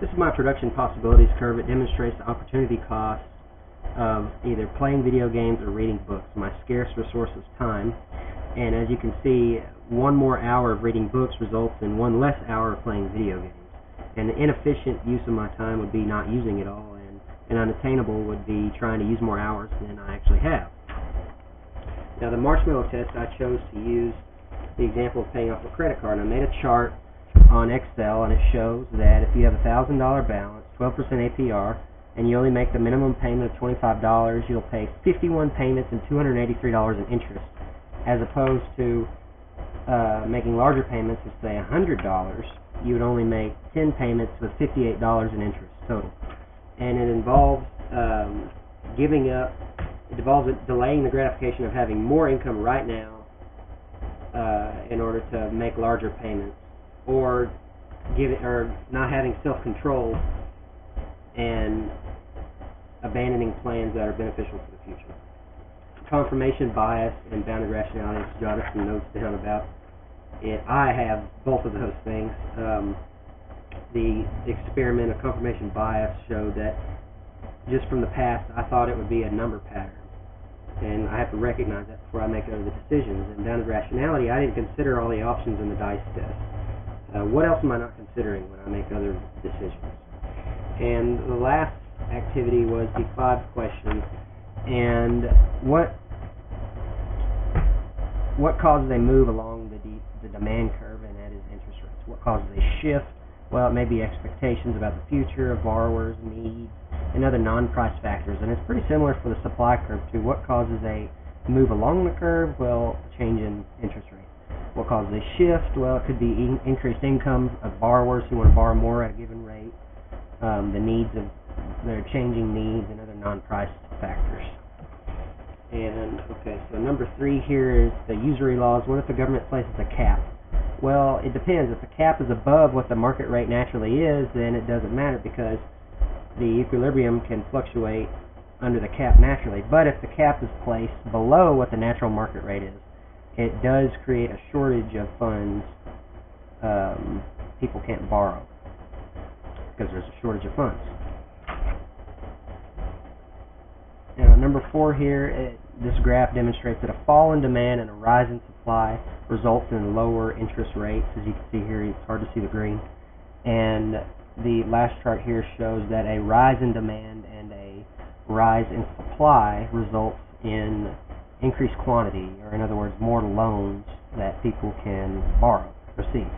This is my production possibilities curve. It demonstrates the opportunity cost of either playing video games or reading books. My scarce resource is time, and as you can see, one more hour of reading books results in one less hour of playing video games. And the inefficient use of my time would be not using it all, and unattainable would be trying to use more hours than I actually have. Now, the marshmallow test, I chose to use the example of paying off a credit card. I made a chart on Excel, and it shows that if you have a $1,000 balance, 12% APR, and you only make the minimum payment of $25, you'll pay 51 payments and $283 in interest, as opposed to making larger payments of, say, $100, you would only make 10 payments with $58 in interest total. And it involves delaying the gratification of having more income right now in order to make larger payments, or not having self-control and abandoning plans that are beneficial for the future. Confirmation bias and bounded rationality. Just jotted some notes down about it. I have both of those things. The experiment of confirmation bias showed that just from the past, I thought it would be a number pattern, and I have to recognize that before I make other decisions. And bounded rationality, I didn't consider all the options in the dice test. What else am I not considering when I make other decisions? And the last activity was the 5 questions. And what causes a move along the demand curve, and that is interest rates? What causes a shift? Well, it may be expectations about the future of borrowers' needs and other non-price factors. And it's pretty similar for the supply curve too. What causes a move along the curve? Well, a change in interest rate. What causes a shift? Well, it could be increased income of borrowers who want to borrow more at a given rate, the needs of their changing needs, and other non-price factors. And okay, so number 3 here is the usury laws. What if the government places a cap? Well, it depends. If the cap is above what the market rate naturally is, then it doesn't matter, because the equilibrium can fluctuate under the cap naturally. But if the cap is placed below what the natural market rate is, it does create a shortage of funds. People can't borrow because there's a shortage of funds. Now, number 4 here, this graph demonstrates that a fall in demand and a rise in supply results in lower interest rates. As you can see here, it's hard to see the green. And the last chart here shows that a rise in demand and a rise in supply results in increased quantity, or in other words, more loans that people can borrow, receive.